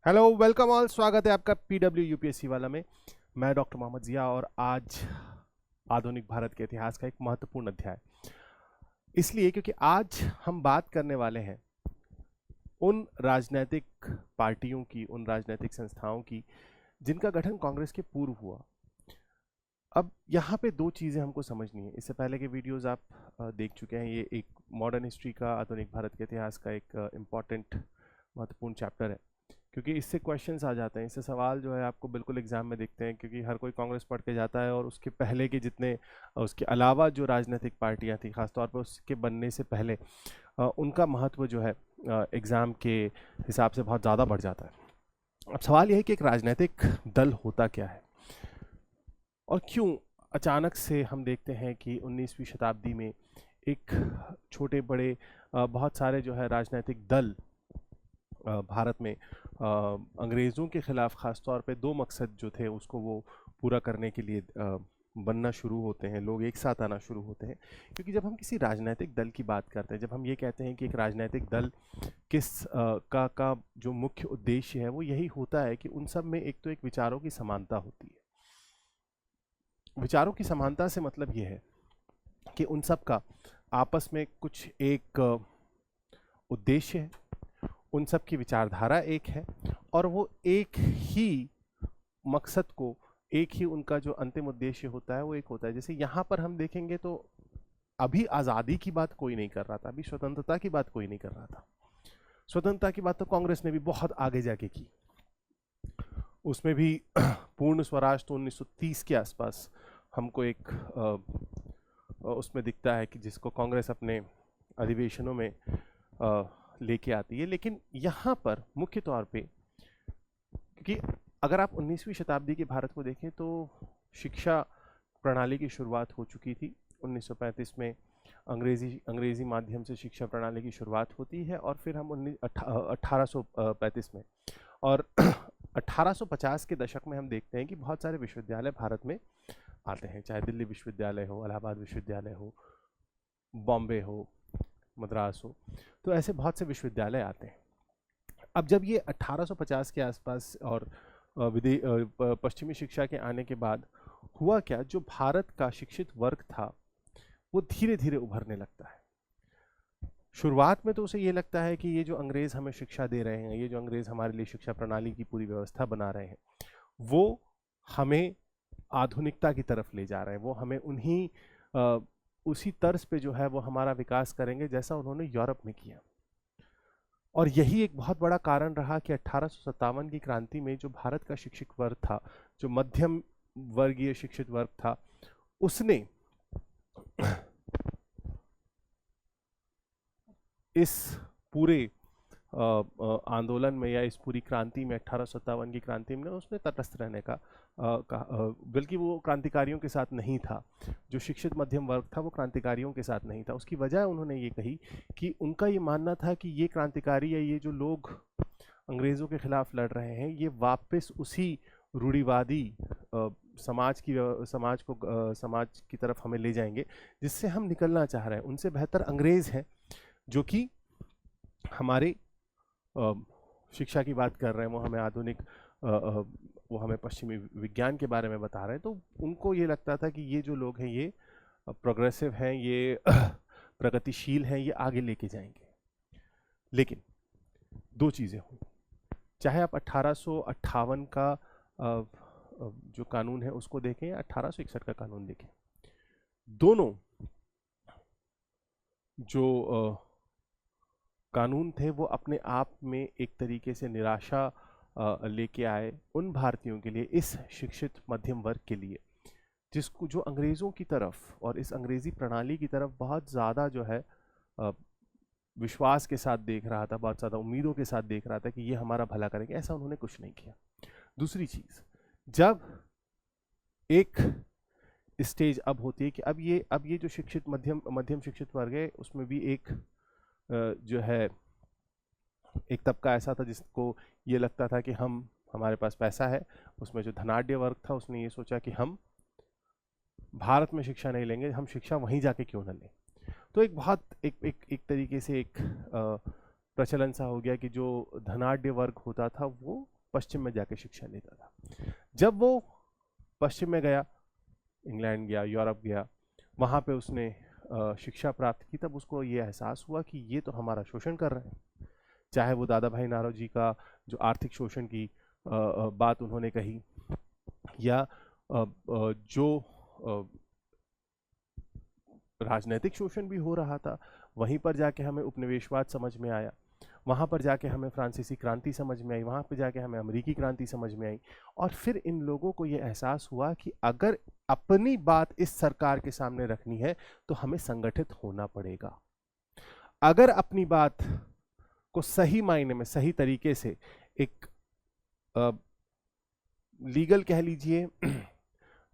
Hello welcome all, स्वागत है आपका पीडब्ल्यू यूपीएससी वाला में। मैं डॉक्टर मोहम्मद जिया और आज आधुनिक भारत के इतिहास का एक महत्वपूर्ण अध्याय, इसलिए क्योंकि आज हम बात करने वाले हैं उन राजनीतिक पार्टियों की, उन राजनीतिक संस्थाओं की जिनका गठन कांग्रेस के पूर्व हुआ। अब यहाँ पे दो चीज़ें हमको समझनी है। इससे पहले के वीडियोस आप देख चुके हैं। ये एक मॉडर्न हिस्ट्री का, आधुनिक भारत के इतिहास का एक इम्पॉर्टेंट महत्वपूर्ण चैप्टर है, क्योंकि इससे क्वेश्चंस आ जाते हैं, इससे सवाल जो है आपको बिल्कुल एग्जाम में दिखते हैं। क्योंकि हर कोई कांग्रेस पढ़ के जाता है और उसके पहले के जितने, उसके अलावा जो राजनीतिक पार्टियां थी, खासतौर पर उसके बनने से पहले उनका महत्व जो है एग्ज़ाम के हिसाब से बहुत ज़्यादा बढ़ जाता है। अब सवाल यह है कि एक राजनीतिक दल होता क्या है और क्यों अचानक से हम देखते हैं कि 19वीं शताब्दी में एक छोटे बड़े बहुत सारे जो है राजनीतिक दल भारत में अंग्रेज़ों के ख़िलाफ़ ख़ास तौर पे दो मकसद जो थे उसको वो पूरा करने के लिए बनना शुरू होते हैं, लोग एक साथ आना शुरू होते हैं। क्योंकि जब हम किसी राजनीतिक दल की बात करते हैं, जब हम ये कहते हैं कि एक राजनीतिक दल किस का जो मुख्य उद्देश्य है वो यही होता है कि उन सब में एक तो एक विचारों की समानता होती है। विचारों की समानता से मतलब ये है कि उन सब का आपस में कुछ एक उद्देश्य है, उन सब की विचारधारा एक है और वो एक ही मकसद को, एक ही उनका जो अंतिम उद्देश्य होता है वो एक होता है। जैसे यहाँ पर हम देखेंगे तो अभी आज़ादी की बात कोई नहीं कर रहा था, अभी स्वतंत्रता की बात कोई नहीं कर रहा था। स्वतंत्रता की बात तो कांग्रेस ने भी बहुत आगे जाके की, उसमें भी पूर्ण स्वराज तो 1930 के आसपास हमको एक उसमें दिखता है कि जिसको कांग्रेस अपने अधिवेशनों में लेके आती है। लेकिन यहाँ पर मुख्य तौर पे, क्योंकि अगर आप 19वीं शताब्दी के भारत को देखें तो शिक्षा प्रणाली की शुरुआत हो चुकी थी। 1935 में अंग्रेजी माध्यम से शिक्षा प्रणाली की शुरुआत होती है और फिर हम 1835 में और 1850 के दशक में हम देखते हैं कि बहुत सारे विश्वविद्यालय भारत में आते हैं, चाहे दिल्ली विश्वविद्यालय हो, इलाहाबाद विश्वविद्यालय हो, बॉम्बे हो, मद्रास हो, तो ऐसे बहुत से विश्वविद्यालय आते हैं। अब जब ये 1850 के आसपास और पश्चिमी शिक्षा के आने के बाद हुआ क्या, जो भारत का शिक्षित वर्ग था वो धीरे धीरे उभरने लगता है। शुरुआत में तो उसे ये लगता है कि ये जो अंग्रेज़ हमें शिक्षा दे रहे हैं, ये जो अंग्रेज़ हमारे लिए शिक्षा प्रणाली की पूरी व्यवस्था बना रहे हैं, वो हमें आधुनिकता की तरफ ले जा रहे हैं, वो हमें उसी तर्ज पे जो है वो हमारा विकास करेंगे जैसा उन्होंने यूरोप में किया। और यही एक बहुत बड़ा कारण रहा कि 1857 की क्रांति में जो भारत का शिक्षित वर्ग था, जो मध्यम वर्गीय शिक्षित वर्ग था, उसने इस पूरे आंदोलन में या इस पूरी क्रांति में, 1857 की क्रांति में, उसने तटस्थ रहने का बल्कि वो क्रांतिकारियों के साथ नहीं था। जो शिक्षित मध्यम वर्ग था वो क्रांतिकारियों के साथ नहीं था। उसकी वजह उन्होंने ये कही कि उनका ये मानना था कि ये क्रांतिकारी या ये जो लोग अंग्रेज़ों के खिलाफ लड़ रहे हैं, ये वापस उसी रूढ़िवादी समाज की तरफ हमें ले जाएंगे जिससे हम निकलना चाह रहे हैं। उनसे बेहतर अंग्रेज़ हैं जो कि हमारे शिक्षा की बात कर रहे हैं, वो हमें आधुनिक वो हमें पश्चिमी विज्ञान के बारे में बता रहे हैं। तो उनको ये लगता था कि ये जो लोग हैं ये प्रोग्रेसिव हैं, ये प्रगतिशील हैं, ये आगे लेके जाएंगे। लेकिन दो चीज़ें हुई, चाहे आप 1858 का जो कानून है उसको देखें या 1861 का कानून देखें, दोनों जो कानून थे वो अपने आप में एक तरीके से निराशा लेके आए उन भारतीयों के लिए, इस शिक्षित मध्यम वर्ग के लिए जिसको, जो अंग्रेज़ों की तरफ और इस अंग्रेज़ी प्रणाली की तरफ बहुत ज़्यादा जो है विश्वास के साथ देख रहा था, बहुत ज़्यादा उम्मीदों के साथ देख रहा था कि ये हमारा भला करेंगे। ऐसा उन्होंने कुछ नहीं किया। दूसरी चीज़, जब एक स्टेज अब होती है कि अब ये जो शिक्षित मध्यम शिक्षित वर्ग है उसमें भी एक जो है एक तबका ऐसा था जिसको ये लगता था कि हमारे पास पैसा है। उसमें जो धनाढ्य वर्ग था उसने ये सोचा कि हम भारत में शिक्षा नहीं लेंगे, हम शिक्षा वहीं जाके क्यों न लें। तो एक बहुत एक तरीके से एक प्रचलन सा हो गया कि जो धनाढ्य वर्ग होता था वो पश्चिम में जाके शिक्षा लेता था। जब वो पश्चिम में गया, इंग्लैंड गया, यूरोप गया, वहाँ पे उसने शिक्षा प्राप्त की, तब उसको ये एहसास हुआ कि ये तो हमारा शोषण कर रहे हैं। चाहे वो दादा भाई नारोजी का जो आर्थिक शोषण की बात उन्होंने कही, या जो राजनीतिक शोषण भी हो रहा था, वहीं पर जाके हमें उपनिवेशवाद समझ में आया, वहाँ पर जाके हमें फ्रांसीसी क्रांति समझ में आई, वहाँ पर जाके हमें अमेरिकी क्रांति समझ में आई। और फिर इन लोगों को ये एहसास हुआ कि अगर अपनी बात इस सरकार के सामने रखनी है तो हमें संगठित होना पड़ेगा। अगर अपनी बात को सही मायने में, सही तरीके से, एक लीगल कह लीजिए,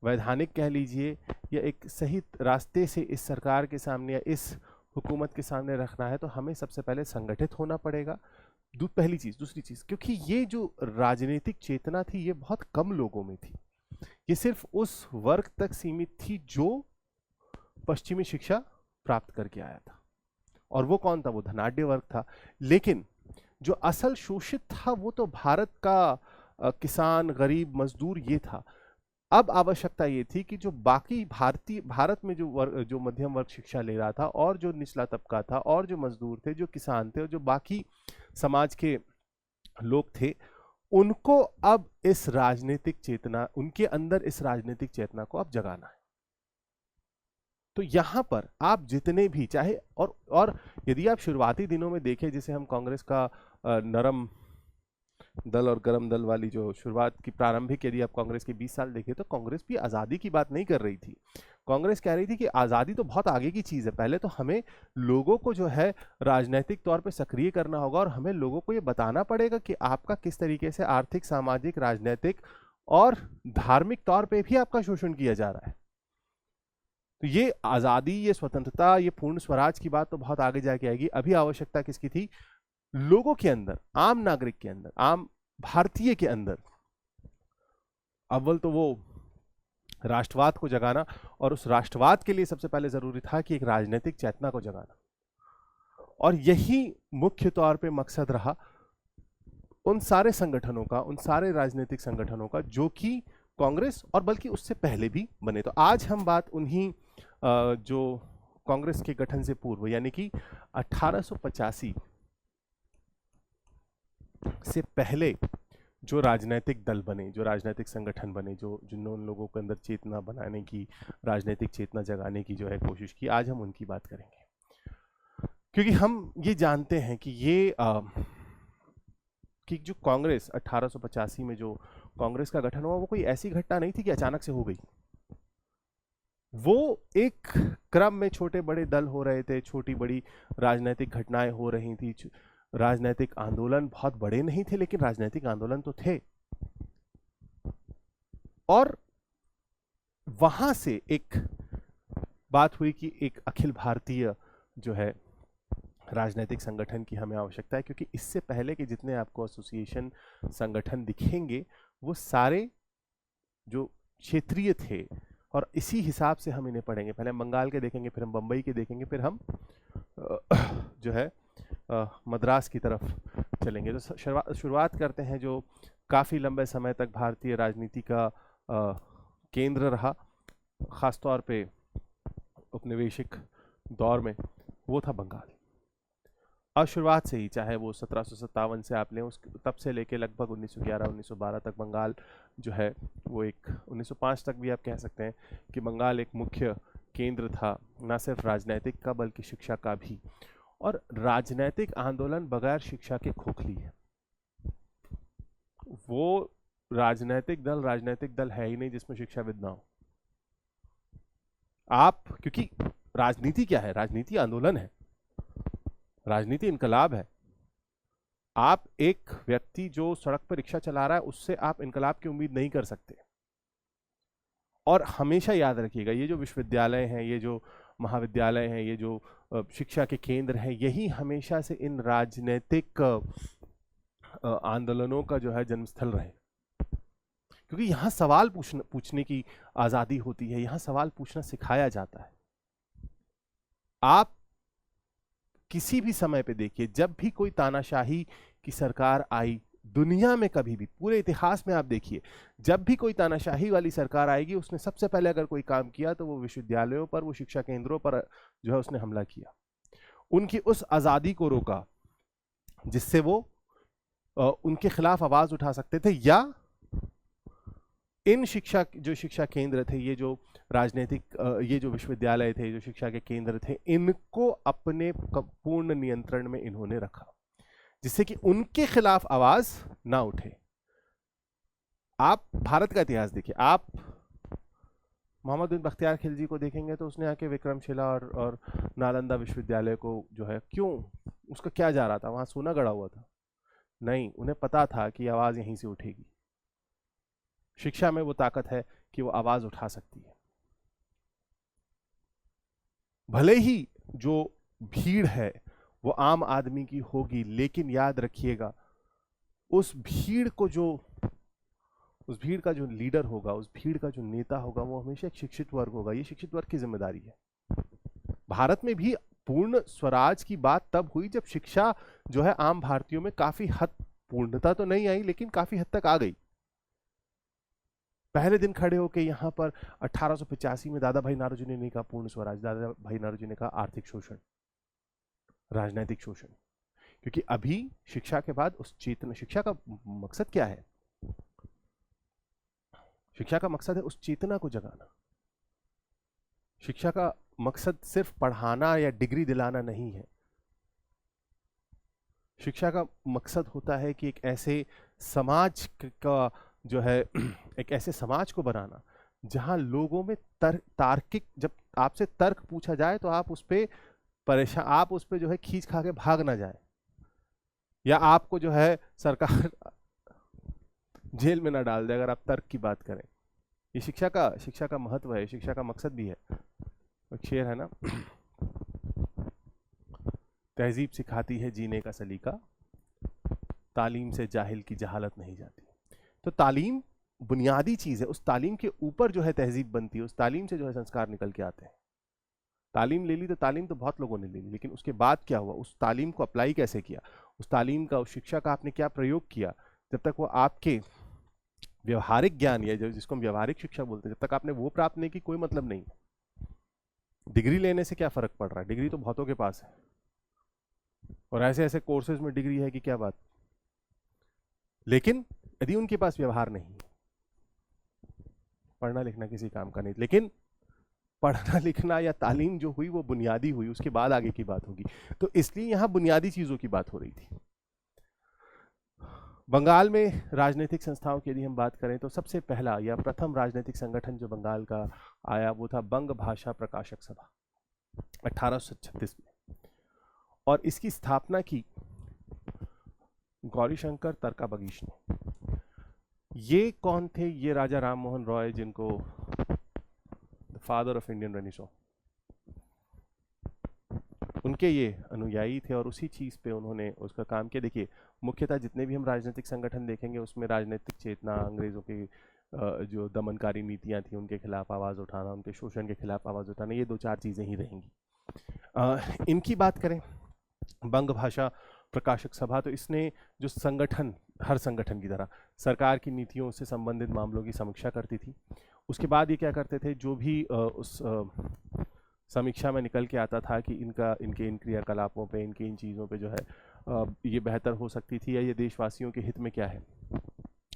वैधानिक कह लीजिए, या एक सही रास्ते से इस सरकार के सामने या इस हुकूमत के सामने रखना है, तो हमें सबसे पहले संगठित होना पड़ेगा। पहली चीज। दूसरी चीज, क्योंकि ये जो राजनीतिक चेतना थी ये बहुत कम लोगों में थी, ये सिर्फ उस वर्ग तक सीमित थी जो पश्चिमी शिक्षा प्राप्त करके आया था। और वो कौन था? वो धनाढ्य वर्ग था। लेकिन जो असल शोषित था वो तो भारत का किसान, गरीब, मजदूर ये था। अब आवश्यकता ये थी कि जो बाकी भारत में जो मध्यम वर्ग शिक्षा ले रहा था, और जो निचला तबका था, और जो मजदूर थे, जो किसान थे, और जो बाकी समाज के लोग थे, उनको अब इस राजनीतिक चेतना, उनके अंदर इस राजनीतिक चेतना को अब जगाना है। तो यहां पर आप जितने भी चाहे, और यदि आप शुरुआती दिनों में देखें, जिसे हम कांग्रेस का नरम दल और गरम दल वाली जो शुरुआत की प्रारंभिक, यदि आप कांग्रेस के 20 साल देखें, तो कांग्रेस भी आज़ादी की बात नहीं कर रही थी। कांग्रेस कह रही थी कि आज़ादी तो बहुत आगे की चीज़ है, पहले तो हमें लोगों को जो है राजनीतिक तौर पे सक्रिय करना होगा, और हमें लोगों को ये बताना पड़ेगा कि आपका किस तरीके से आर्थिक, सामाजिक, राजनीतिक और धार्मिक तौर पर भी आपका शोषण किया जा रहा है। तो ये आज़ादी, ये स्वतंत्रता, ये पूर्ण स्वराज की बात तो बहुत आगे जाके आएगी। अभी आवश्यकता किसकी थी? लोगों के अंदर, आम नागरिक के अंदर, आम भारतीय के अंदर अव्वल तो वो राष्ट्रवाद को जगाना, और उस राष्ट्रवाद के लिए सबसे पहले जरूरी था कि एक राजनीतिक चेतना को जगाना। और यही मुख्य तौर पे मकसद रहा उन सारे संगठनों का, उन सारे राजनीतिक संगठनों का जो कि कांग्रेस और बल्कि उससे पहले भी बने। तो आज हम बात उन्हीं जो कांग्रेस के गठन से पूर्व, यानी कि 1885 से पहले जो राजनीतिक दल बने, जो राजनीतिक संगठन बने, जो जिन लोगों के अंदर चेतना बनाने की, राजनीतिक चेतना जगाने की जो है कोशिश की, आज हम उनकी बात करेंगे। क्योंकि हम ये जानते हैं कि ये कि जो कांग्रेस 1885 में जो कांग्रेस का गठन हुआ, वो कोई ऐसी घटना नहीं थी कि अचानक से हो गई। वो एक क्रम में छोटे बड़े दल हो रहे थे, छोटी बड़ी राजनीतिक घटनाएं हो रही थी, राजनीतिक आंदोलन बहुत बड़े नहीं थे, लेकिन राजनीतिक आंदोलन तो थे। और वहां से एक बात हुई कि एक अखिल भारतीय जो है राजनीतिक संगठन की हमें आवश्यकता है, क्योंकि इससे पहले के जितने आपको एसोसिएशन, संगठन दिखेंगे, वो सारे जो क्षेत्रीय थे, और इसी हिसाब से हम इन्हें पढ़ेंगे। पहले हम बंगाल के देखेंगे, फिर हम बंबई के देखेंगे, फिर हम जो है मद्रास की तरफ चलेंगे। तो शुरुआत करते हैं जो काफ़ी लंबे समय तक भारतीय राजनीति का केंद्र रहा, ख़ासतौर पे औपनिवेशिक दौर में, वो था बंगाल। और शुरुआत से ही, चाहे वो 1757 से आप लें, उस तब से लेके लगभग 1911-1912 तक बंगाल जो है वो एक, 1905 तक भी आप कह सकते हैं कि बंगाल एक मुख्य केंद्र था, ना सिर्फ राजनीतिक का बल्कि शिक्षा का भी। और राजनीतिक आंदोलन बगैर शिक्षा के खोखली है। वो राजनीतिक दल है ही नहीं जिसमें शिक्षाविद ना हो। आप, क्योंकि राजनीति क्या है? राजनीति आंदोलन है, राजनीति इनकलाब है। आप एक व्यक्ति जो सड़क पर रिक्शा चला रहा है, उससे आप इनकलाब की उम्मीद नहीं कर सकते। और हमेशा याद रखिएगा, ये जो विश्वविद्यालय हैं, ये जो महाविद्यालय हैं, ये जो शिक्षा के केंद्र हैं, यही हमेशा से इन राजनीतिक आंदोलनों का जो है जन्मस्थल रहे। क्योंकि यहाँ सवाल पूछने की आज़ादी होती है, यहाँ सवाल पूछना सिखाया जाता है। आप किसी भी समय पे देखिए, जब भी कोई तानाशाही की सरकार आई दुनिया में कभी भी, पूरे इतिहास में आप देखिए, जब भी कोई तानाशाही वाली सरकार आएगी, उसने सबसे पहले अगर कोई काम किया तो वो विश्वविद्यालयों पर, वो शिक्षा केंद्रों पर जो है उसने हमला किया, उनकी उस आजादी को रोका जिससे वो उनके खिलाफ आवाज उठा सकते थे, या इन शिक्षा केंद्र थे, ये जो राजनीतिक, ये जो विश्वविद्यालय थे, जो शिक्षा के केंद्र थे, इनको अपने पूर्ण नियंत्रण में इन्होंने रखा, जिससे कि उनके खिलाफ आवाज ना उठे। आप भारत का इतिहास देखिए, आप मोहम्मद बिन बख्तियार खिलजी को देखेंगे तो उसने आके विक्रमशिला और नालंदा विश्वविद्यालय को जो है, क्यों, उसका क्या जा रहा था, वहां सोना गड़ा हुआ था? नहीं, उन्हें पता था कि आवाज यहीं से उठेगी। शिक्षा में वो ताकत है कि वो आवाज उठा सकती है। भले ही जो भीड़ है वो आम आदमी की होगी, लेकिन याद रखिएगा, उस भीड़ का जो लीडर होगा, उस भीड़ का जो नेता होगा, वो हमेशा एक शिक्षित वर्ग होगा। ये शिक्षित वर्ग की जिम्मेदारी है। भारत में भी पूर्ण स्वराज की बात तब हुई जब शिक्षा जो है आम भारतीयों में काफी हद, पूर्णता तो नहीं आई लेकिन काफी हद तक आ गई। पहले दिन खड़े होके यहाँ पर 1885 में दादा भाई नारोजी ने नहीं कहा पूर्ण स्वराज, दादा भाई नारोजी ने कहा आर्थिक शोषण, राजनीतिक शोषण। क्योंकि अभी शिक्षा के बाद उस चेतना, शिक्षा का मकसद क्या है? शिक्षा का मकसद है उस चेतना को जगाना। शिक्षा का मकसद सिर्फ पढ़ाना या डिग्री दिलाना नहीं है। शिक्षा का मकसद होता है कि एक ऐसे समाज का जो है, एक ऐसे समाज को बनाना जहां लोगों में तार्किक, जब आपसे तर्क पूछा जाए तो आप उस पे परेशान, आप उस पे जो है खींच खा के भाग ना जाए, या आपको जो है सरकार जेल में ना डाल दे अगर आप तर्क की बात करें। ये शिक्षा का महत्व है, शिक्षा का मकसद भी है। एक शेर है ना, तहजीब सिखाती है जीने का सलीका, तालीम से जाहिल की जहालत नहीं जाती। तो तालीम बुनियादी चीज है, उस तालीम के ऊपर जो है तहजीब बनती है, उस तालीम से जो है संस्कार निकल के आते हैं। तालीम ले ली तो तालीम तो बहुत लोगों ने ले ली, लेकिन उसके बाद क्या हुआ, उस तालीम को अप्लाई कैसे किया, उस तालीम का, उस शिक्षा का आपने क्या प्रयोग किया, जब तक वो आपके व्यवहारिक ज्ञान, या जिसको हम व्यवहारिक शिक्षा बोलते हैं, जब तक आपने वो प्राप्त नहीं की, कोई मतलब नहीं। डिग्री लेने से क्या फर्क पड़ रहा है? डिग्री तो बहुतों के पास है, और ऐसे ऐसे कोर्सेज में डिग्री है कि क्या बात। लेकिन यदि उनके पास व्यवहार नहीं, पढ़ना लिखना किसी काम का नहीं। लेकिन पढ़ना लिखना या तालीम जो हुई वो बुनियादी हुई, उसके बाद आगे की बात होगी। तो इसलिए यहां बुनियादी चीजों की बात हो रही थी। बंगाल में राजनीतिक संस्थाओं की यदि हम बात करें तो सबसे पहला या प्रथम राजनीतिक संगठन जो बंगाल का आया वो था बंग भाषा प्रकाशक सभा 1836 में, और इसकी स्थापना की गौरीशंकर तरकाबगीश ने। ये कौन थे? ये राजा राम मोहन रॉय, जिनको the father of Indian renaissance, उनके ये अनुयायी थे, और उसी चीज पे उन्होंने उसका काम किया। देखिए, मुख्यतः जितने भी हम राजनीतिक संगठन देखेंगे उसमें राजनीतिक चेतना, अंग्रेजों की जो दमनकारी नीतियां थी उनके खिलाफ आवाज उठाना, उनके शोषण के खिलाफ आवाज उठाना, ये दो चार चीजें ही रहेंगी। इनकी बात करें, बंग भाषा प्रकाशक सभा, तो इसने जो संगठन, हर संगठन की तरह सरकार की नीतियों से संबंधित मामलों की समीक्षा करती थी। उसके बाद ये क्या करते थे, जो भी उस समीक्षा में निकल के आता था कि इनके इन क्रियाकलापों पे, इनकी इन चीज़ों पे जो है ये बेहतर हो सकती थी, या ये देशवासियों के हित में क्या है,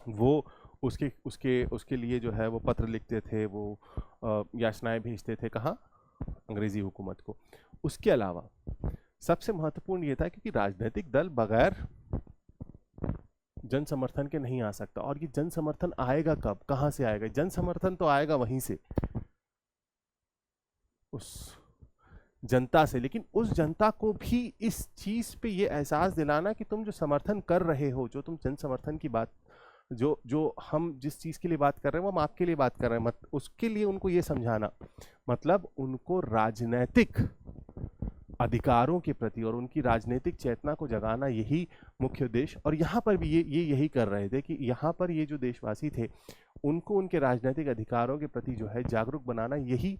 वो उसके लिए जो है वो पत्र लिखते थे, वो याचनाएं भेजते थे। कहाँ? अंग्रेजी हुकूमत को। उसके अलावा सबसे महत्वपूर्ण ये था क्योंकि राजनीतिक दल बगैर जन समर्थन के नहीं आ सकता, और ये जन समर्थन आएगा कब, कहां से आएगा? जन समर्थन तो आएगा वहीं से, उस जनता से। लेकिन उस जनता को भी इस चीज पे ये एहसास दिलाना कि तुम जो समर्थन कर रहे हो, जो तुम जन समर्थन की बात, जो हम जिस चीज के लिए बात कर रहे हैं वो हम आपके लिए बात कर रहे हैं, उसके लिए उनको ये समझाना, मतलब उनको राजनैतिक अधिकारों के प्रति और उनकी राजनीतिक चेतना को जगाना, यही मुख्य उद्देश्य। और यहाँ पर भी ये यही कर रहे थे कि यहाँ पर ये जो देशवासी थे उनको उनके राजनीतिक अधिकारों के प्रति जो है जागरूक बनाना, यही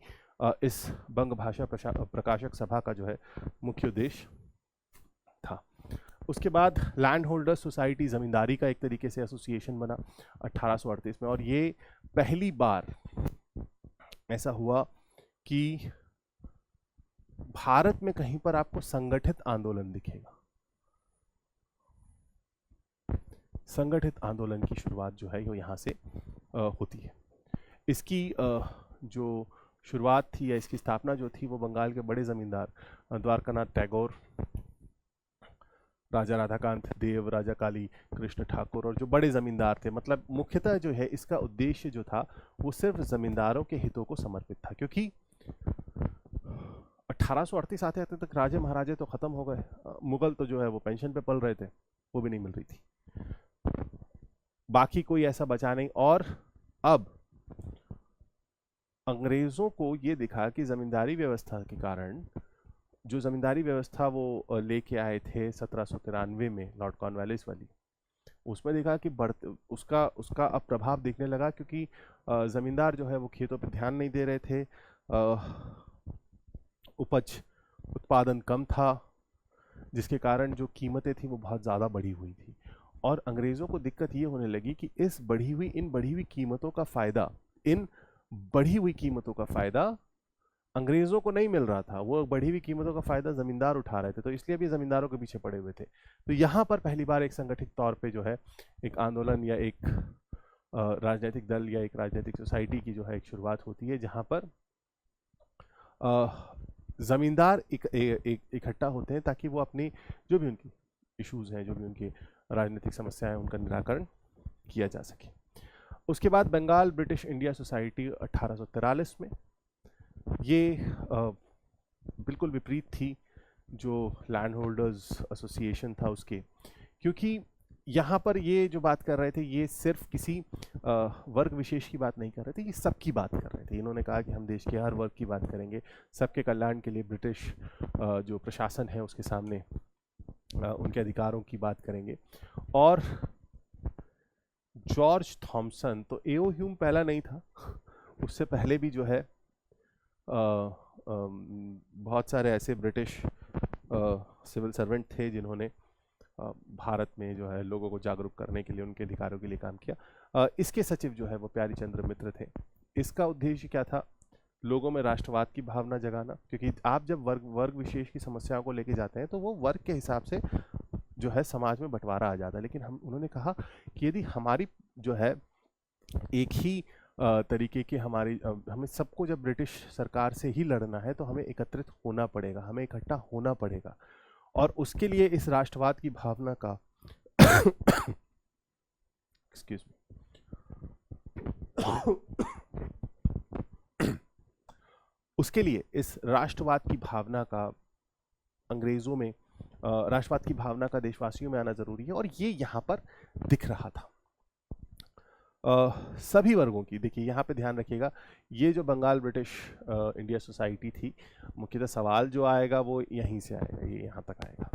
इस बंग भाषा प्रकाशक सभा का जो है मुख्य उद्देश्य था। उसके बाद लैंड होल्डर सोसाइटी, ज़मींदारी का एक तरीके से एसोसिएशन बना 1838 में, और ये पहली बार ऐसा हुआ कि भारत में कहीं पर आपको संगठित आंदोलन दिखेगा। संगठित आंदोलन की शुरुआत जो है वो यहाँ से होती है। इसकी जो शुरुआत थी या इसकी स्थापना जो थी वो बंगाल के बड़े जमींदार द्वारकानाथ टैगोर, राजा राधाकांत देव, राजा काली कृष्ण ठाकुर और जो बड़े जमींदार थे, मतलब मुख्यतः जो है इसका उद्देश्य जो था वो सिर्फ जमींदारों के हितों को समर्पित था, क्योंकि 1838 आते आते तक राजे महाराजे तो खत्म हो गए, मुगल तो जो है वो पेंशन पे पल रहे थे, वो भी नहीं मिल रही थी, बाकी कोई ऐसा बचा नहीं। और अब अंग्रेजों को ये दिखा कि जमींदारी व्यवस्था के कारण, जो जमींदारी व्यवस्था वो लेके आए थे 1793 में लॉर्ड कॉर्नवालिस वाली, उसमें देखा कि उसका अब प्रभाव दिखने लगा, क्योंकि जमींदार जो है वो खेतों पर ध्यान नहीं दे रहे थे, उपज उत्पादन कम था, जिसके कारण जो कीमतें थी वो बहुत ज़्यादा बढ़ी हुई थी। और अंग्रेज़ों को दिक्कत ये होने लगी कि इन बढ़ी हुई कीमतों का फ़ायदा अंग्रेज़ों को नहीं मिल रहा था, वो बढ़ी हुई कीमतों का फ़ायदा ज़मींदार उठा रहे थे, तो इसलिए भी ज़मींदारों के पीछे पड़े हुए थे। तो यहाँ पर पहली बार एक संगठित तौर पे जो है एक आंदोलन या एक राजनीतिक दल या एक राजनीतिक सोसाइटी की जो है एक शुरुआत होती है, जहाँ पर ज़मींदार इकट्ठा होते हैं ताकि वो अपनी जो भी उनकी इश्यूज़ हैं, जो भी उनकी राजनीतिक समस्याएं हैं, उनका निराकरण किया जा सके। उसके बाद बंगाल ब्रिटिश इंडिया सोसाइटी 1843 में, ये बिल्कुल विपरीत थी जो लैंड होल्डर्स एसोसिएशन था उसके, क्योंकि यहाँ पर ये जो बात कर रहे थे ये सिर्फ किसी वर्ग विशेष की बात नहीं कर रहे थे, ये सबकी बात कर रहे थे। इन्होंने कहा कि हम देश के हर वर्ग की बात करेंगे, सबके कल्याण के लिए ब्रिटिश जो प्रशासन है उसके सामने उनके अधिकारों की बात करेंगे। और जॉर्ज थॉमसन, तो एओ ह्यूम पहला नहीं था, उससे पहले भी जो है बहुत सारे ऐसे ब्रिटिश सिविल सर्वेंट थे जिन्होंने भारत में जो है लोगों को जागरूक करने के लिए, उनके अधिकारों के लिए काम किया। इसके सचिव जो है वो प्यारी चंद्र मित्र थे। इसका उद्देश्य क्या था? लोगों में राष्ट्रवाद की भावना जगाना, क्योंकि आप जब वर्ग विशेष की समस्याओं को लेके जाते हैं तो वो वर्ग के हिसाब से जो है समाज में बंटवारा आ जाता है। लेकिन उन्होंने कहा कि यदि हमारी जो है एक ही तरीके की हमें सबको जब ब्रिटिश सरकार से ही लड़ना है तो हमें एकत्रित होना पड़ेगा, हमें इकट्ठा होना पड़ेगा, और उसके लिए इस राष्ट्रवाद की भावना का एक्सक्यूज मी उसके लिए इस राष्ट्रवाद की भावना का अंग्रेजों में, राष्ट्रवाद की भावना का देशवासियों में आना जरूरी है, और ये यहाँ पर दिख रहा था सभी वर्गों की। देखिए यहाँ पे ध्यान रखिएगा, ये जो बंगाल ब्रिटिश इंडिया सोसाइटी थी, मुख्यतः सवाल जो आएगा वो यहीं से आएगा, ये यहाँ तक आएगा,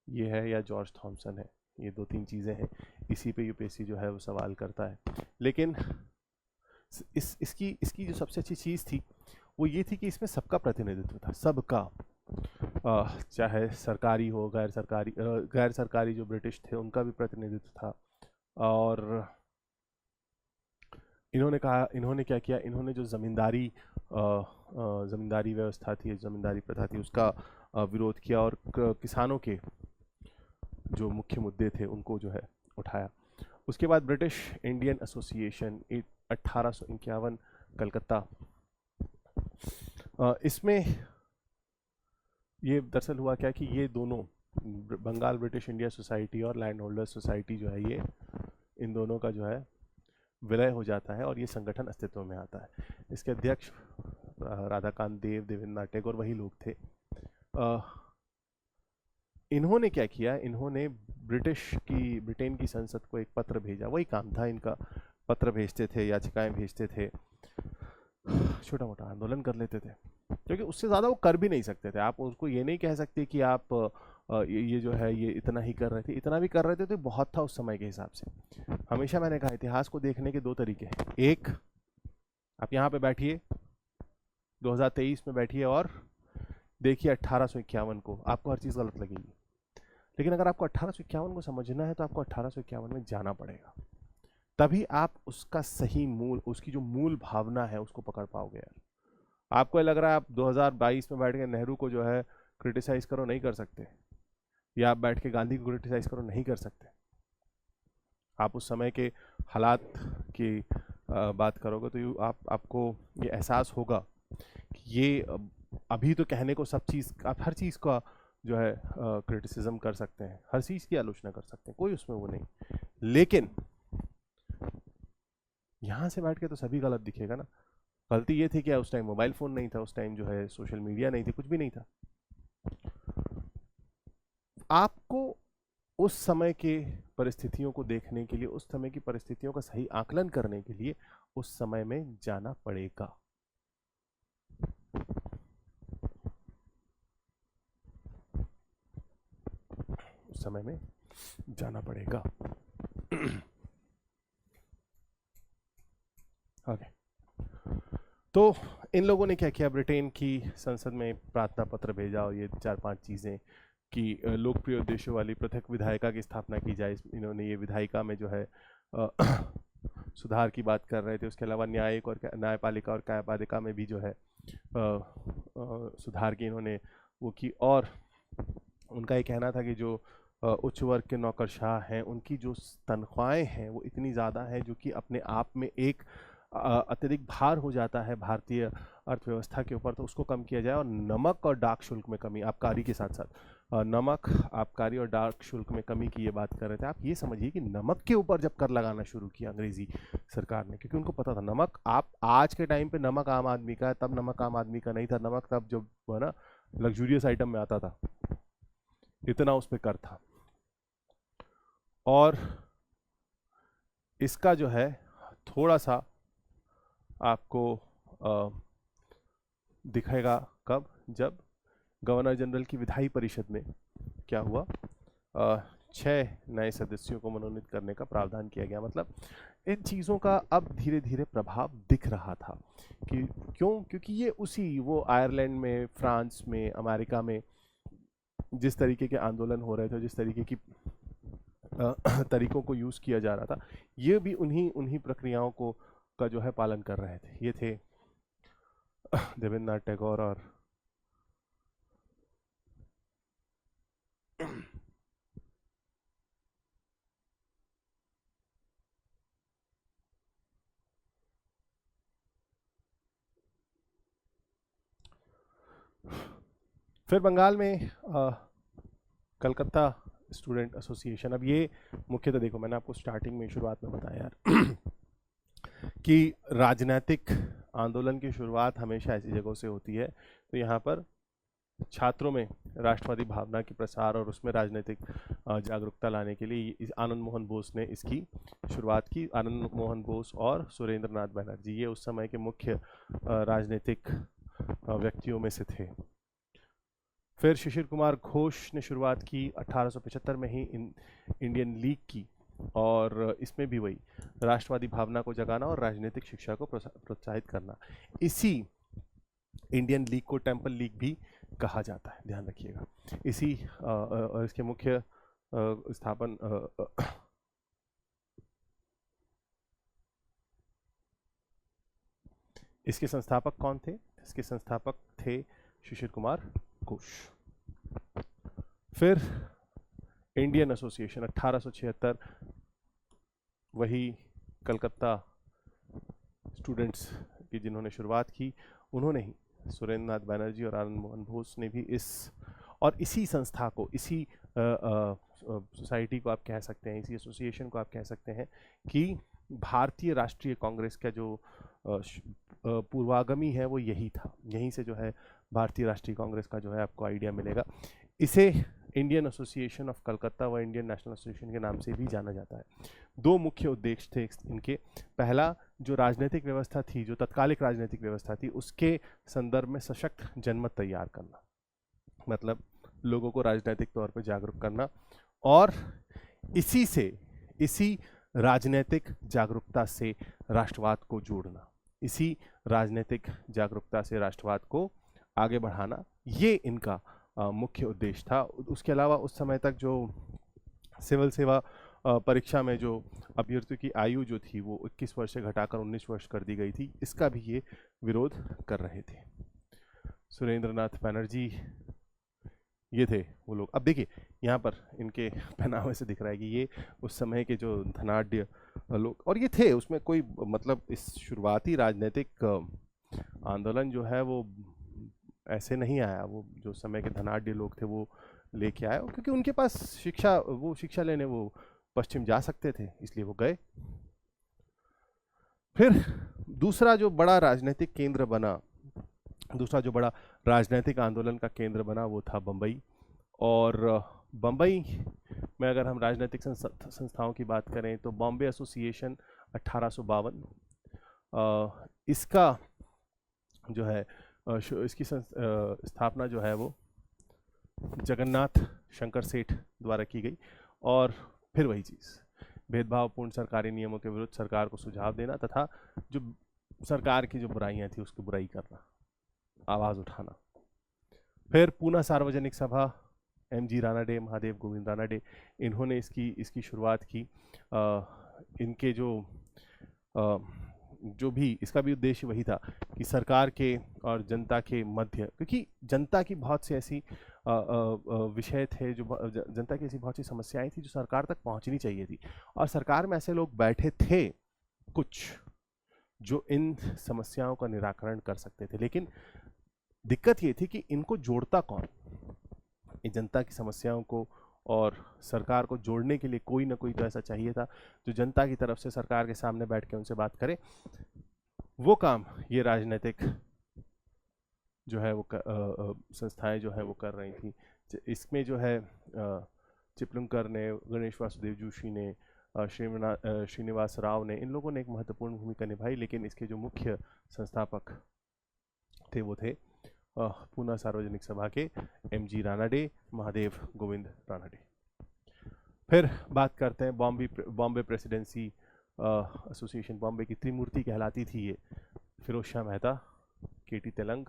ये है या जॉर्ज थॉमसन है, ये दो तीन चीज़ें हैं, इसी पे यूपीएससी जो है वो सवाल करता है। लेकिन इसकी जो सबसे अच्छी चीज़ थी वो ये थी कि इसमें सबका प्रतिनिधित्व था, सबका, चाहे सरकारी हो, गैर सरकारी जो ब्रिटिश थे उनका भी प्रतिनिधित्व था। और इन्होंने क्या किया, इन्होंने जो ज़मींदारी व्यवस्था थी, ज़मींदारी प्रथा थी, उसका विरोध किया और किसानों के जो मुख्य मुद्दे थे उनको जो है उठाया। उसके बाद ब्रिटिश इंडियन एसोसिएशन 1851 कलकत्ता, इसमें ये दरअसल हुआ क्या कि ये दोनों बंगाल ब्रिटिश इंडिया सोसाइटी और लैंड होल्डर सोसाइटी जो है, ये इन दोनों का जो है विलय हो जाता है और ये संगठन अस्तित्व में आता है। इसके अध्यक्ष राधाकांत देव, देवेंद्रनाथ टैगोर वही लोग थे। इन्होंने क्या किया, इन्होंने ब्रिटेन की संसद को एक पत्र भेजा, वही काम था इनका, पत्र भेजते थे, याचिकाएं भेजते थे, छोटा मोटा आंदोलन कर लेते थे, क्योंकि उससे ज़्यादा वो कर भी नहीं सकते थे। आप उसको ये नहीं कह सकते कि आप ये जो है ये इतना ही कर रहे थे, इतना भी कर रहे थे तो बहुत था उस समय के हिसाब से। हमेशा मैंने कहा इतिहास को देखने के दो तरीके हैं, एक आप यहाँ पे बैठिए 2023 में बैठिए और देखिए 1851 को, आपको हर चीज़ गलत लगेगी। लेकिन अगर आपको 1851 को समझना है तो आपको 1851 में जाना पड़ेगा, तभी आप उसका सही मूल, उसकी जो मूल भावना है उसको पकड़ पाओगे यार। आपको लग रहा है आप 2022 में बैठ के नेहरू को जो है क्रिटिसाइज करो, नहीं कर सकते, या आप बैठ के गांधी को क्रिटिसाइज करो, नहीं कर सकते। आप उस समय के हालात की बात करोगे तो आपको ये एहसास होगा कि ये अभी तो कहने को सब चीज़, आप हर चीज़ का जो है क्रिटिसिज्म कर सकते हैं, हर चीज़ की आलोचना कर सकते हैं, कोई उसमें वो नहीं, लेकिन यहाँ से बैठ के तो सभी गलत दिखेगा ना। गलती ये थी कि उस टाइम मोबाइल फ़ोन नहीं था, उस टाइम जो है सोशल मीडिया नहीं थी, कुछ भी नहीं था। आपको उस समय के परिस्थितियों को देखने के लिए, उस समय की परिस्थितियों का सही आकलन करने के लिए उस समय में जाना पड़ेगा। उस समय में जाना पड़ेगा। ओके, तो इन लोगों ने क्या किया, ब्रिटेन की संसद में प्रार्थना पत्र भेजा और ये 4-5 चीज़ें कि लोकप्रिय उद्देश्यों वाली पृथक विधायिका की स्थापना की जाए। इन्होंने ये विधायिका में जो है सुधार की बात कर रहे थे। उसके अलावा न्यायिक और न्यायपालिका और कार्यपालिका में भी जो है सुधार की इन्होंने वो की। और उनका ये कहना था कि जो उच्च वर्ग के नौकरशाह हैं उनकी जो तनख्वाहें हैं वो इतनी ज़्यादा है जो कि अपने आप में एक अतिरिक्त भार हो जाता है भारतीय अर्थव्यवस्था के ऊपर, तो उसको कम किया जाए। और नमक और डाक शुल्क में कमी, आबकारी के साथ साथ नमक, आबकारी और डाक शुल्क में कमी की ये बात कर रहे थे। आप ये समझिए कि नमक के ऊपर जब कर लगाना शुरू किया अंग्रेजी सरकार ने, क्योंकि उनको पता था नमक, आप आज के टाइम पे नमक आम आदमी का है, तब नमक आम आदमी का नहीं था। नमक तब जब है ना लग्जूरियस आइटम में आता था, इतना उस पर कर था। और इसका जो है थोड़ा सा आपको दिखेगा कब, जब गवर्नर जनरल की विधायी परिषद में क्या हुआ, 6 नए सदस्यों को मनोनीत करने का प्रावधान किया गया। मतलब इन चीज़ों का अब धीरे धीरे प्रभाव दिख रहा था कि क्यों, क्योंकि ये उसी वो आयरलैंड में, फ्रांस में, अमेरिका में जिस तरीके के आंदोलन हो रहे थे, जिस तरीके की तरीकों को यूज़ किया जा रहा था, ये भी उन्हीं प्रक्रियाओं को का जो है पालन कर रहे थे। ये थे देवेंद्रनाथ टैगोर और फिर बंगाल में कलकत्ता स्टूडेंट एसोसिएशन। अब ये मुख्यतः देखो, मैंने आपको स्टार्टिंग में, शुरुआत में बताया यार कि राजनीतिक आंदोलन की शुरुआत हमेशा ऐसी जगहों से होती है। तो यहाँ पर छात्रों में राष्ट्रवादी भावना के प्रसार और उसमें राजनीतिक जागरूकता लाने के लिए आनंद मोहन बोस ने इसकी शुरुआत की। आनंद मोहन बोस और सुरेंद्र नाथ बनर्जी, ये उस समय के मुख्य राजनीतिक व्यक्तियों में से थे। फिर शिशिर कुमार घोष ने शुरुआत की 1875 में ही इंडियन लीग की, और इसमें भी वही राष्ट्रवादी भावना को जगाना और राजनीतिक शिक्षा को प्रोत्साहित करना। इसी इंडियन लीग को टेम्पल लीग भी कहा जाता है, ध्यान रखिएगा। इसी इसके मुख्य स्थापन इसके संस्थापक कौन थे? इसके संस्थापक थे शिशिर कुमार घोष। फिर इंडियन एसोसिएशन 1876, वही कलकत्ता स्टूडेंट्स की जिन्होंने शुरुआत की, उन्होंने ही, सुरेंद्र नाथ बनर्जी और आनंद मोहन बोस ने भी इसी संस्था को, इसी सोसाइटी को आप कह सकते हैं, इसी एसोसिएशन को आप कह सकते हैं कि भारतीय राष्ट्रीय कांग्रेस का जो पूर्वागमी है वो यही था। यहीं से जो है भारतीय राष्ट्रीय कांग्रेस का जो है आपको आइडिया मिलेगा। इसे इंडियन एसोसिएशन ऑफ कलकत्ता व इंडियन नेशनल एसोसिएशन के नाम से भी जाना जाता है। 2 मुख्य उद्देश्य थे इनके। पहला, जो राजनीतिक व्यवस्था थी, जो तत्कालिक राजनीतिक व्यवस्था थी, उसके संदर्भ में सशक्त जनमत तैयार करना, मतलब लोगों को राजनीतिक तौर पर जागरूक करना, और इसी राजनीतिक जागरूकता से राष्ट्रवाद को जोड़ना, इसी राजनीतिक जागरूकता से राष्ट्रवाद को आगे बढ़ाना, ये इनका मुख्य उद्देश्य था। उसके अलावा उस समय तक जो सिविल सेवा परीक्षा में जो अभ्यर्थियों की आयु जो थी वो 21 वर्ष से घटाकर 19 वर्ष कर दी गई थी, इसका भी ये विरोध कर रहे थे। सुरेंद्रनाथ बनर्जी ये थे वो लोग। अब देखिए यहाँ पर इनके पहनावे से दिख रहा है कि ये उस समय के जो धनाढ्य लोग, और ये थे, उसमें कोई मतलब इस शुरुआती राजनीतिक आंदोलन जो है वो ऐसे नहीं आया, वो जो समय के धनाढ्य लोग थे वो लेके आए, क्योंकि उनके पास शिक्षा लेने वो पश्चिम जा सकते थे, इसलिए वो गए। फिर दूसरा जो बड़ा राजनीतिक केंद्र बना, दूसरा जो बड़ा राजनीतिक आंदोलन का केंद्र बना वो था बम्बई। और बम्बई में अगर हम राजनीतिक संस्थाओं की बात करें तो बॉम्बे एसोसिएशन 1852, इसका जो है इसकी स्थापना जो है वो जगन्नाथ शंकर सेठ द्वारा की गई। और फिर वही चीज़, भेदभावपूर्ण सरकारी नियमों के विरुद्ध सरकार को सुझाव देना तथा जो सरकार की जो बुराइयां थी उसकी बुराई करना, आवाज़ उठाना। फिर पूना सार्वजनिक सभा, एमजी रानाडे, महादेव गोविंद रानाडे, इन्होंने इसकी शुरुआत की। इनके जो भी इसका भी उद्देश्य वही था कि सरकार के और जनता के मध्य, क्योंकि जनता की बहुत सी ऐसी विषय थे, जो जनता की ऐसी बहुत सी समस्याएं थी जो सरकार तक पहुंचनी चाहिए थी, और सरकार में ऐसे लोग बैठे थे कुछ जो इन समस्याओं का निराकरण कर सकते थे। लेकिन दिक्कत ये थी कि इनको जोड़ता कौन, इन जनता की समस्याओं को और सरकार को जोड़ने के लिए कोई ना कोई तो ऐसा चाहिए था जो जनता की तरफ से सरकार के सामने बैठ के उनसे बात करे। वो काम ये राजनीतिक जो है वो संस्थाएं जो है वो कर रही थी। इसमें जो है चिपलुंकर ने, गणेश वासुदेव जोशी ने, श्रीनिवास राव ने, इन लोगों ने एक महत्वपूर्ण भूमिका निभाई। लेकिन इसके जो मुख्य संस्थापक थे वो थे पूना सार्वजनिक सभा के एमजी रानाडे, महादेव गोविंद रानाडे। फिर बात करते हैं बॉम्बे प्रेसिडेंसी एसोसिएशन। बॉम्बे की त्रिमूर्ति कहलाती थी ये, फिरोज शाह मेहता, केटी तेलंग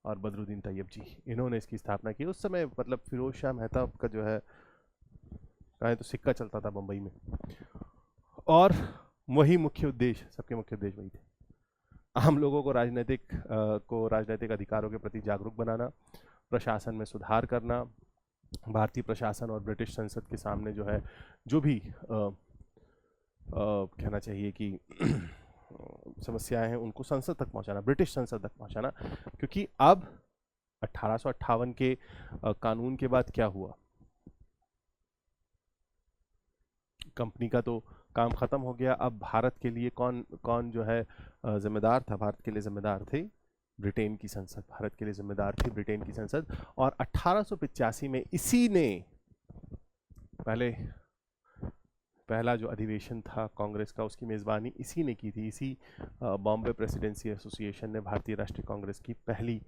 और बदरुद्दीन तैयब जी, इन्होंने इसकी स्थापना की। उस समय मतलब फिरोज शाह मेहता का जो है कहें तो सिक्का चलता था बम्बई में, और वही मुख्य उद्देश्य, सबके मुख्य उद्देश्य वही थे, आम लोगों को राजनीतिक अधिकारों के प्रति जागरूक बनाना, प्रशासन में सुधार करना, भारतीय प्रशासन और ब्रिटिश संसद के सामने जो है जो भी कहना चाहिए कि समस्याएं हैं उनको संसद तक पहुंचाना, ब्रिटिश संसद तक पहुंचाना। क्योंकि अब 1858 के कानून के बाद क्या हुआ, कंपनी का तो काम खत्म हो गया। अब भारत के लिए कौन जो है जिम्मेदार था? भारत के लिए जिम्मेदार थे ब्रिटेन की संसद, भारत के लिए जिम्मेदार थी ब्रिटेन की संसद। और 1885 में इसी ने पहला जो अधिवेशन था कांग्रेस का, उसकी मेज़बानी इसी ने की थी। इसी बॉम्बे प्रेसिडेंसी एसोसिएशन ने भारतीय राष्ट्रीय कांग्रेस की पहली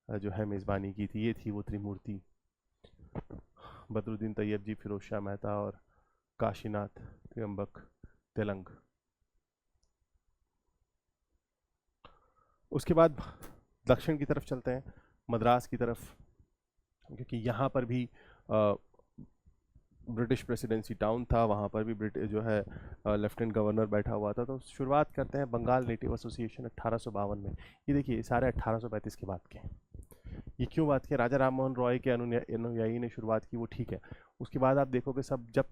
जो है मेज़बानी की थी। ये थी वो त्रिमूर्ति, बदरुद्दीन तैयब जी, फिरोज शाह मेहता और काशीनाथ त्र्यंबक तेलंग। उसके बाद दक्षिण की तरफ चलते हैं, मद्रास की तरफ, क्योंकि यहाँ पर भी ब्रिटिश प्रेसिडेंसी टाउन था, वहाँ पर भी ब्रिटिश जो है लेफ्टिनेंट गवर्नर बैठा हुआ था। तो शुरुआत करते हैं बंगाल नेटिव एसोसिएशन 1852 में। ये देखिए सारे 1835 के बाद के हैं। ये क्यों बात की? राजा राम मोहन रॉय के अनुयायी ने शुरुआत की, वो ठीक है। उसके बाद आप देखोगे सब, जब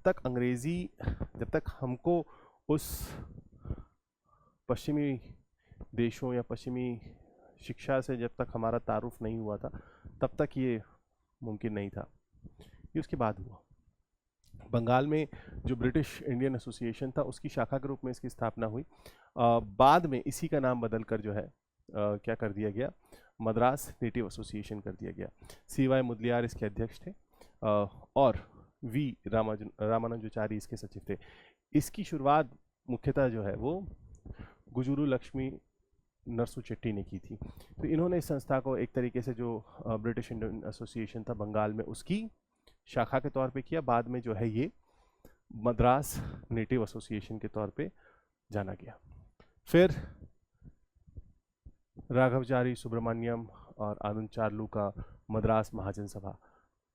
तक हमको उस पश्चिमी देशों या पश्चिमी शिक्षा से जब तक हमारा तारुफ नहीं हुआ था, तब तक ये मुमकिन नहीं था। ये उसके बाद हुआ। बंगाल में जो ब्रिटिश इंडियन एसोसिएशन था उसकी शाखा के रूप में इसकी स्थापना हुई। बाद में इसी का नाम बदलकर जो है क्या कर दिया गया, मद्रास नेटिव एसोसिएशन कर दिया गया। CY मुदलियार इसके अध्यक्ष थे और V रामानुजाचारी इसके सचिव थे। इसकी शुरुआत मुख्यतः जो है वो गुजुरू लक्ष्मी नरसू चेट्टी ने की थी। तो इन्होंने इस संस्था को एक तरीके से जो ब्रिटिश इंडियन एसोसिएशन था बंगाल में, उसकी शाखा के तौर पे किया। बाद में जो है ये मद्रास नेटिव एसोसिएशन के तौर पे जाना गया। फिर राघवचारी सुब्रमण्यम और आनंद चार्लू का मद्रास महाजन सभा।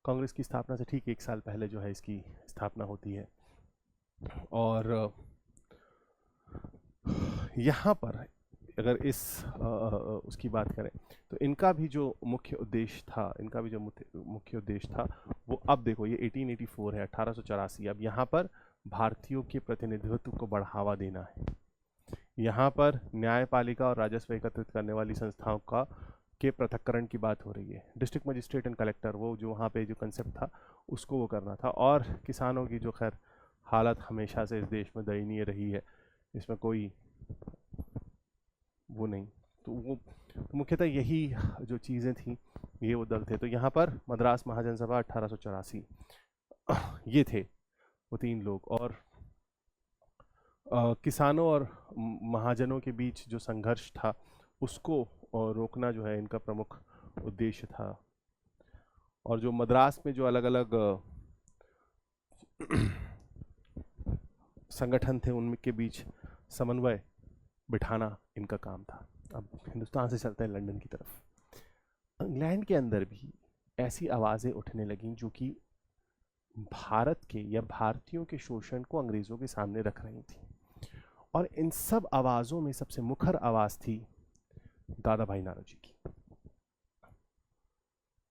कांग्रेस की स्थापना से ठीक 1 साल पहले जो है इसकी स्थापना होती है। और यहाँ पर अगर इस उसकी बात करें तो इनका भी जो मुख्य उद्देश्य था वो, अब देखो ये 1884 है, 1884। अब यहाँ पर भारतीयों के प्रतिनिधित्व को बढ़ावा देना है। यहाँ पर न्यायपालिका और राजस्व एकत्रित करने वाली संस्थाओं का के पृथक्करण की बात हो रही है। डिस्ट्रिक्ट मजिस्ट्रेट एंड कलेक्टर, वो जो वहाँ पे जो कंसेप्ट था उसको वो करना था। और किसानों की जो खैर हालत हमेशा से इस देश में दयनीय रही है, इसमें कोई वो नहीं, तो वो मुख्यतः यही जो चीज़ें थी ये वो दल थे। तो यहाँ पर मद्रास महाजन सभा 1884, ये थे वो 3 लोग। और किसानों और महाजनों के बीच जो संघर्ष था उसको रोकना जो है इनका प्रमुख उद्देश्य था। और जो मद्रास में जो अलग अलग संगठन थे उनके बीच समन्वय बिठाना इनका काम था। अब हिंदुस्तान से चलते हैं लंदन की तरफ। इंग्लैंड के अंदर भी ऐसी आवाज़ें उठने लगीं जो कि भारत के या भारतीयों के शोषण को अंग्रेज़ों के सामने रख रही थी। और इन सब आवाज़ों में सबसे मुखर आवाज़ थी दादा भाई नारोजी की।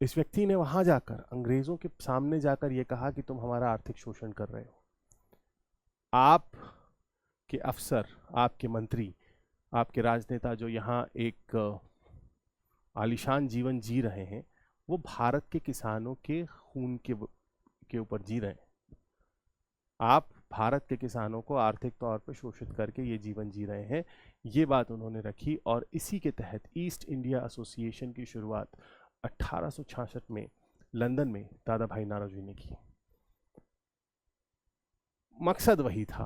इस व्यक्ति ने वहां जाकर अंग्रेज़ों के सामने जाकर ये कहा कि तुम हमारा आर्थिक शोषण कर रहे हो। आप के अफसर, आपके मंत्री, आपके राजनेता जो यहाँ एक आलीशान जीवन जी रहे हैं, वो भारत के किसानों के खून के ऊपर जी रहे हैं। आप भारत के किसानों को आर्थिक तौर पर शोषित करके ये जीवन जी रहे हैं। ये बात उन्होंने रखी और इसी के तहत ईस्ट इंडिया एसोसिएशन की शुरुआत 1866 में लंदन में दादा भाई नारोजी ने की। मकसद वही था।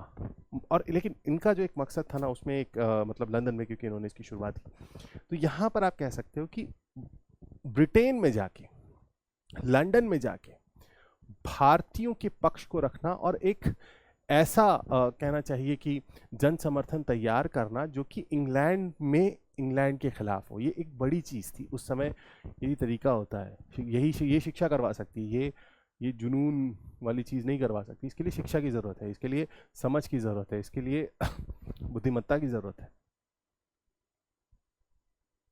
और लेकिन इनका जो एक मकसद था ना, उसमें एक मतलब लंदन में, क्योंकि इन्होंने इसकी शुरुआत की, तो यहाँ पर आप कह सकते हो कि ब्रिटेन में जाके, लंदन में जाके भारतीयों के पक्ष को रखना और एक ऐसा कहना चाहिए कि जन समर्थन तैयार करना जो कि इंग्लैंड के खिलाफ हो, ये एक बड़ी चीज़ थी उस समय। यही तरीका होता है, ये शिक्षा करवा सकती है, ये जुनून वाली चीज़ नहीं करवा सकती। इसके लिए शिक्षा की ज़रूरत है, इसके लिए समझ की ज़रूरत है, इसके लिए बुद्धिमत्ता की ज़रूरत है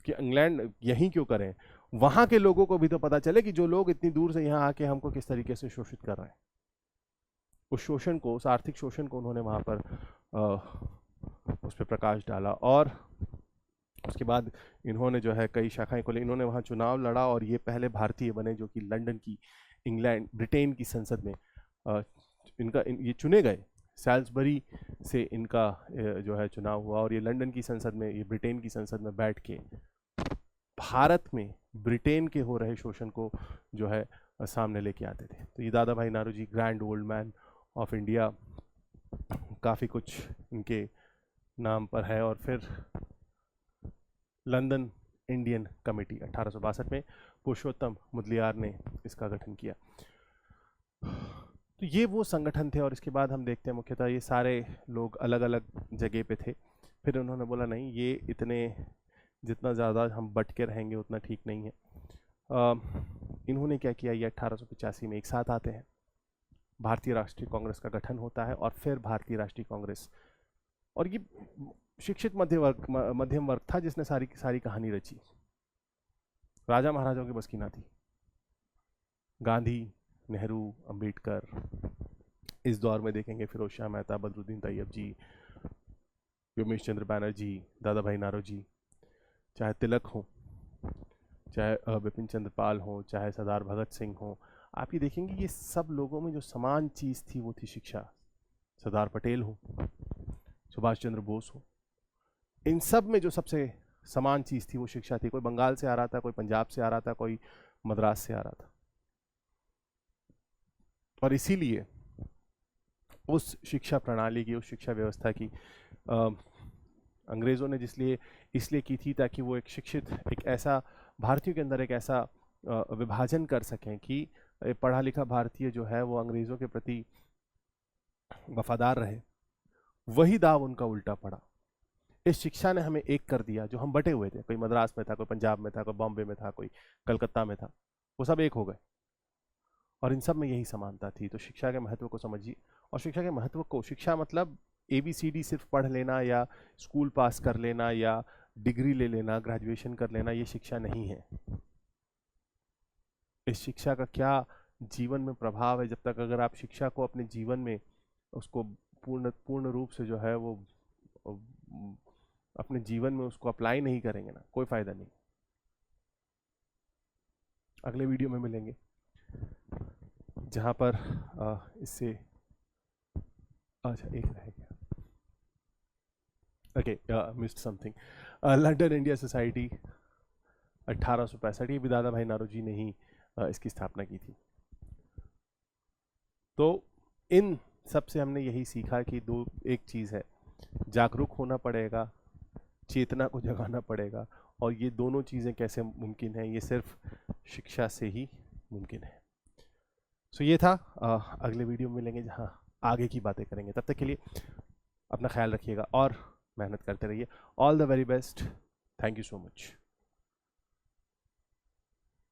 कि इंग्लैंड यहीं क्यों करें, वहाँ के लोगों को भी तो पता चले कि जो लोग इतनी दूर से यहाँ आके हमको किस तरीके से शोषित कर रहे हैं। उस शोषण को, उस आर्थिक शोषण को उन्होंने वहाँ पर उस पर प्रकाश डाला। और उसके बाद इन्होंने जो है कई शाखाएं खोली, इन्होंने वहाँ चुनाव लड़ा और ये पहले भारतीय बने जो कि लंदन की, ब्रिटेन की संसद में ये चुने गए। सैल्सबरी से इनका जो है चुनाव हुआ और ये लंदन की संसद में, ये ब्रिटेन की संसद में बैठ के भारत में ब्रिटेन के हो रहे शोषण को जो है सामने लेके आते थे। तो ये Dadabhai Naoroji, grand old man of India, काफ़ी कुछ इनके नाम पर है। और फिर लंदन इंडियन कमेटी 1862 में पुरुषोत्तम मुदलियार ने इसका गठन किया। तो ये वो संगठन थे। और इसके बाद हम देखते हैं मुख्यतः ये सारे लोग अलग अलग जगह पे थे। फिर उन्होंने बोला नहीं, ये इतने जितना ज़्यादा हम बट के रहेंगे उतना ठीक नहीं है। इन्होंने क्या किया, ये 1885 में एक साथ आते हैं, भारतीय राष्ट्रीय कांग्रेस का गठन होता है। और फिर भारतीय राष्ट्रीय कांग्रेस, और ये शिक्षित मध्यम वर्ग था जिसने सारी कहानी रची। राजा महाराजाओं की बस की ना थी। गांधी, नेहरू, अंबेडकर, इस दौर में देखेंगे फिरोज शाह मेहता, बदरुद्दीन तैयब जी, व्योमेश चंद्र बैनर्जी, दादा भाई नारोजी, चाहे तिलक हो, चाहे बिपिन चंद्र पाल हो, चाहे सरदार भगत सिंह हो, आप ये देखेंगे ये सब लोगों में जो समान चीज़ थी वो थी शिक्षा। सरदार पटेल हो, सुभाष चंद्र बोस हो, इन सब में जो सबसे समान चीज़ थी वो शिक्षा थी। कोई बंगाल से आ रहा था, कोई पंजाब से आ रहा था, कोई मद्रास से आ रहा था। और इसीलिए उस शिक्षा प्रणाली की, उस शिक्षा व्यवस्था की अंग्रेज़ों ने इसलिए की थी ताकि वो एक शिक्षित, एक ऐसा भारतीयों के अंदर एक ऐसा विभाजन कर सकें कि पढ़ा लिखा भारतीय जो है वो अंग्रेज़ों के प्रति वफादार रहे। वही दाव उनका उल्टा पड़ा। इस शिक्षा ने हमें एक कर दिया, जो हम बटे हुए थे, कोई मद्रास में था, कोई पंजाब में था, कोई बॉम्बे में था, कोई कलकत्ता में था, वो सब एक हो गए। और इन सब में यही समानता थी। तो शिक्षा के महत्व को समझिए, और शिक्षा के महत्व को, शिक्षा मतलब ABCD सिर्फ पढ़ लेना या स्कूल पास कर लेना या डिग्री ले लेना, ग्रेजुएशन कर लेना, ये शिक्षा नहीं है। इस शिक्षा का क्या जीवन में प्रभाव है, जब तक अगर आप शिक्षा को अपने जीवन में उसको पूर्ण रूप से जो है वो अपने जीवन में उसको अप्लाई नहीं करेंगे ना, कोई फायदा नहीं। अगले वीडियो में मिलेंगे जहां पर इससे अच्छा एक रह गया, okay, missed something. London India society 1865, ये भी दादा भाई नारोजी ने ही इसकी स्थापना की थी। तो इन सबसे हमने यही सीखा कि एक चीज़ है, जागरूक होना पड़ेगा, चेतना को जगाना पड़ेगा, और ये दोनों चीज़ें कैसे मुमकिन है, ये सिर्फ शिक्षा से ही मुमकिन है। सो ये था, अगले वीडियो में मिलेंगे जहाँ आगे की बातें करेंगे। तब तक के लिए अपना ख्याल रखिएगा और मेहनत करते रहिए। All the very best, thank you so much.